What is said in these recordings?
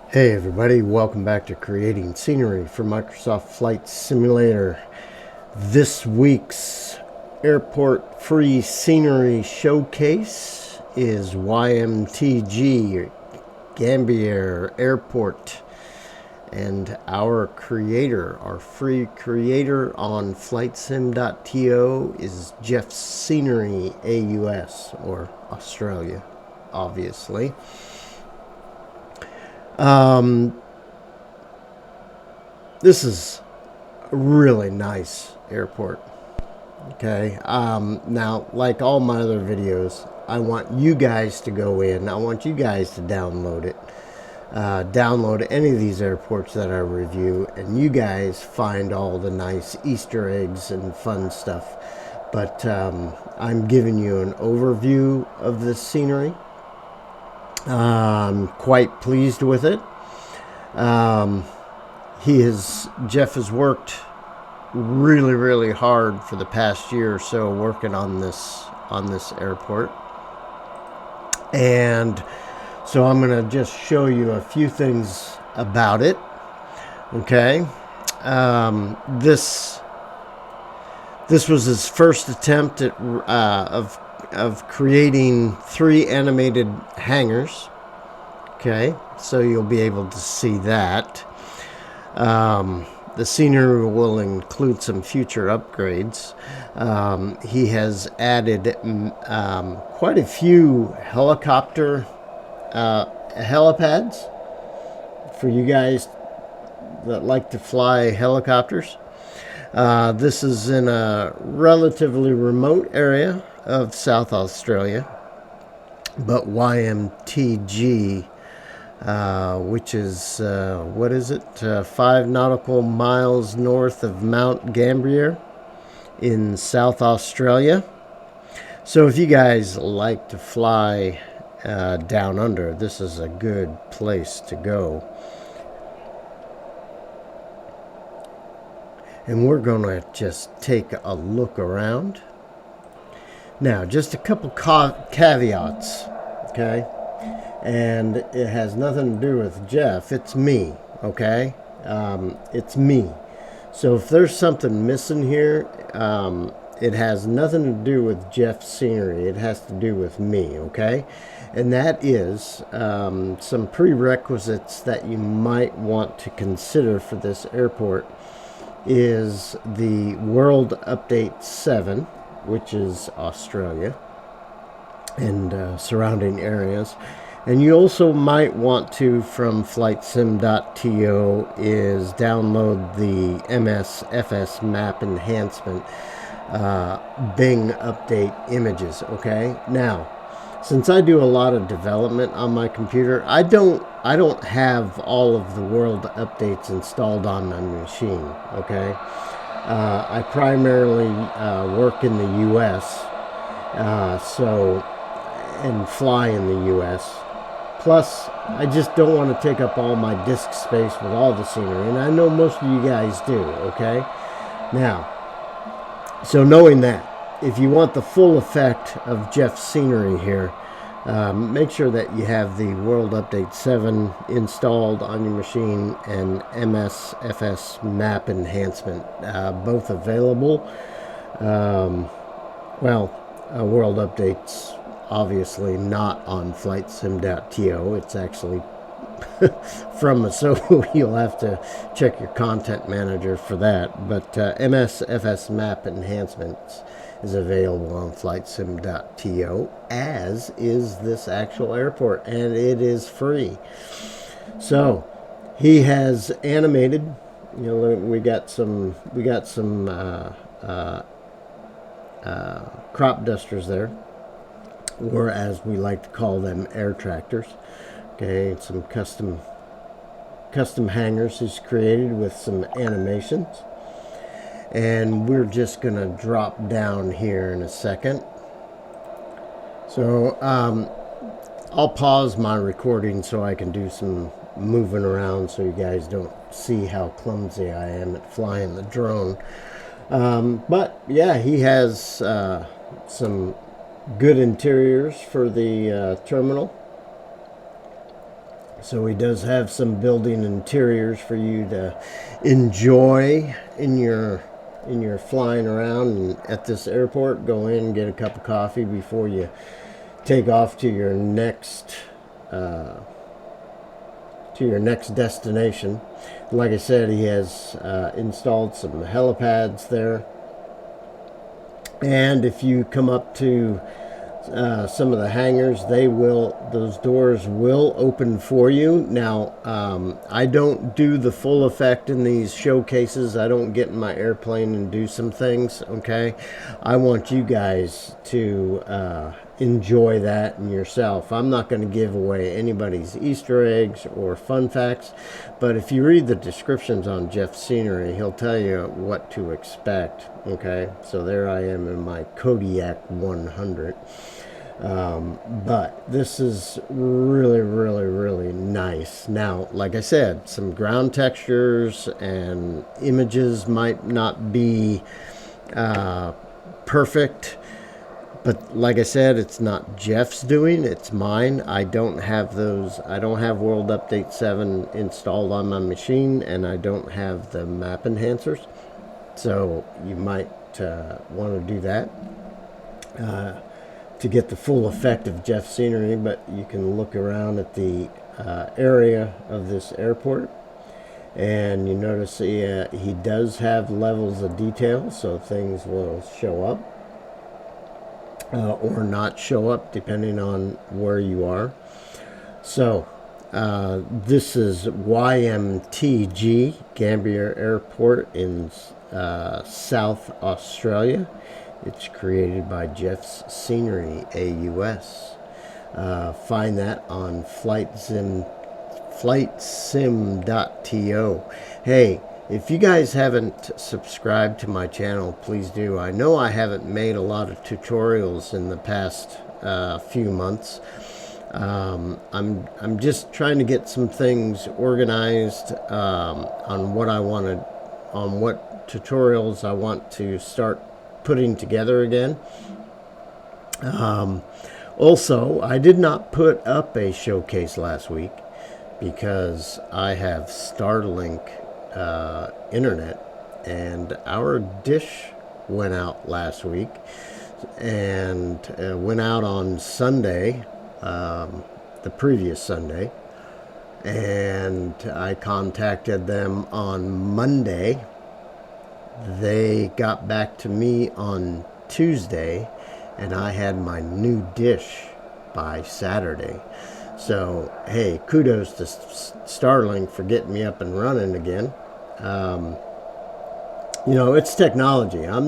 Hey everybody, welcome back to Creating Scenery for Microsoft Flight Simulator. This week's airport free scenery showcase is YMTG, Gambier Airport. And our creator, our free creator on flightsim.to is GeoffsSceneryAUS, or Australia, obviously. This is a really nice airport. Okay. Now, like all my other videos, I want you guys to go in. I want you guys to download it. Download any of these airports that I review, and you guys find all the nice Easter eggs and fun stuff. But I'm giving you an overview of this scenery. I'm quite pleased with it. Jeff has worked really hard for the past year or so working on this airport, and so I'm going to just show you a few things about it. Okay. This was his first attempt at of creating 3 animated hangars. Okay, so you'll be able to see that. The scenery will include some future upgrades. He has added quite a few helicopter helipads for you guys that like to fly helicopters. This is in a relatively remote area of South Australia, but YMTG, which is, 5 nautical miles north of Mount Gambier in South Australia. So if you guys like to fly down under, this is a good place to go. And we're going to just take a look around. Now, just a couple caveats, okay? And it has nothing to do with Jeff. It's me, okay? It's me. So if there's something missing here, it has nothing to do with Jeff's scenery. It has to do with me, okay? And that is some prerequisites that you might want to consider for this airport is the World Update 7, which is Australia and surrounding areas. And you also might want to, from flightsim.to, is download the MSFS map enhancement Bing update images. Okay, now since I do a lot of development on my computer, I don't have all of the world updates installed on my machine. Okay, I primarily work in the US, and fly in the US. Plus, I just don't want to take up all my disk space with all the scenery, and I know most of you guys do. Okay, now, so knowing that, if you want the full effect of Jeff's scenery here, make sure that you have the World Update 7 installed on your machine and MSFS map enhancement, both available. World Update's obviously not on flightsim.to. It's actually from Asobo. You'll have to check your content manager for that. But MSFS map enhancements is available on flightsim.to, as is this actual airport, and it is free. So he has animated. You know, we got some crop dusters there, or as we like to call them, air tractors. Okay, some custom hangars he's created with some animations. And we're just going to drop down here in a second. So I'll pause my recording so I can do some moving around so you guys don't see how clumsy I am at flying the drone. But yeah, he has some good interiors for the terminal. So he does have some building interiors for you to enjoy in your flying around and at this airport. Go in and get a cup of coffee before you take off to your next destination. Like I said, he has installed some helipads there, and if you come up to some of the hangars, those doors will open for you. Now, I don't do the full effect in these showcases. I don't get in my airplane and do some things, okay? I want you guys to enjoy that in yourself. I'm not going to give away anybody's Easter eggs or fun facts, but if you read the descriptions on Geoff's Scenery, he'll tell you what to expect, okay? So there I am in my Kodiak 100. But this is really, really, really nice. Now, like I said, some ground textures and images might not be perfect, but like I said, it's not Geoff's doing, it's mine. I don't have those. I don't have World Update 7 installed on my machine, and I don't have the map enhancers. So you might want to do that to get the full effect of Geoff's Scenery, but you can look around at the area of this airport, and you notice he does have levels of detail, so things will show up or not show up depending on where you are. So this is YMTG, Gambier Airport in South Australia. It's created by GeoffsSceneryAUS. Find that on flightsim.to. Hey, if you guys haven't subscribed to my channel, please do. I know I haven't made a lot of tutorials in the past few months. I'm just trying to get some things organized on what tutorials I want to start putting together again. Also, I did not put up a showcase last week because I have Starlink internet, and our dish went out last week, and went out on Sunday, the previous Sunday, and I contacted them on Monday. They got back to me on Tuesday, and I had my new dish by Saturday. So, hey, kudos to Starlink for getting me up and running again. You know, it's technology. I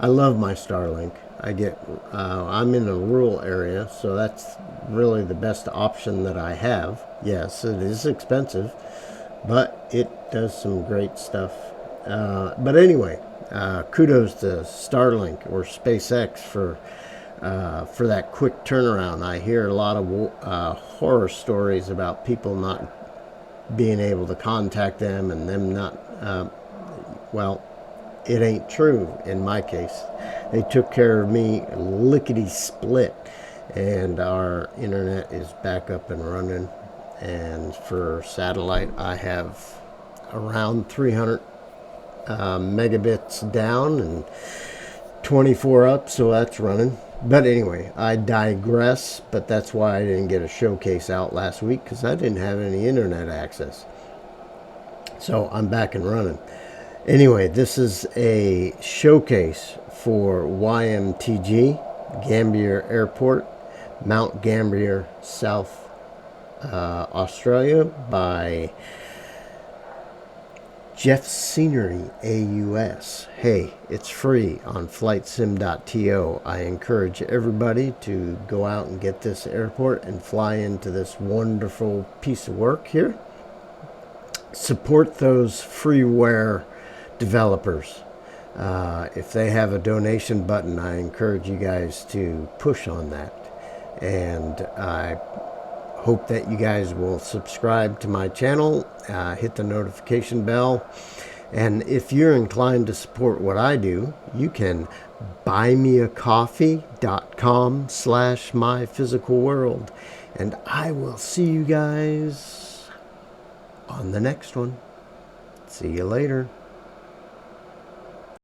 love my Starlink. I'm in a rural area, so that's really the best option that I have. Yes, it is expensive, but it does some great stuff. But anyway, kudos to Starlink or SpaceX for that quick turnaround. I hear a lot of horror stories about people not being able to contact them and them not, well, it ain't true in my case. They took care of me lickety-split, and our internet is back up and running. And for satellite, I have around 300 megabits down and 24 up, so that's running. But anyway, I digress, but that's why I didn't get a showcase out last week, because I didn't have any internet access. So I'm back and running. Anyway, this is a showcase for YMTG, Gambier Airport, Mount Gambier, South Australia, by GeoffsSceneryAUS. Hey, it's free on flightsim.to. I encourage everybody to go out and get this airport and fly into this wonderful piece of work here. Support those freeware developers. If they have a donation button, I encourage you guys to push on that. And I hope that you guys will subscribe to my channel, hit the notification bell, and if you're inclined to support what I do, you can buymeacoffee.com/myphysicalworld, And I will see you guys on the next one. See you later.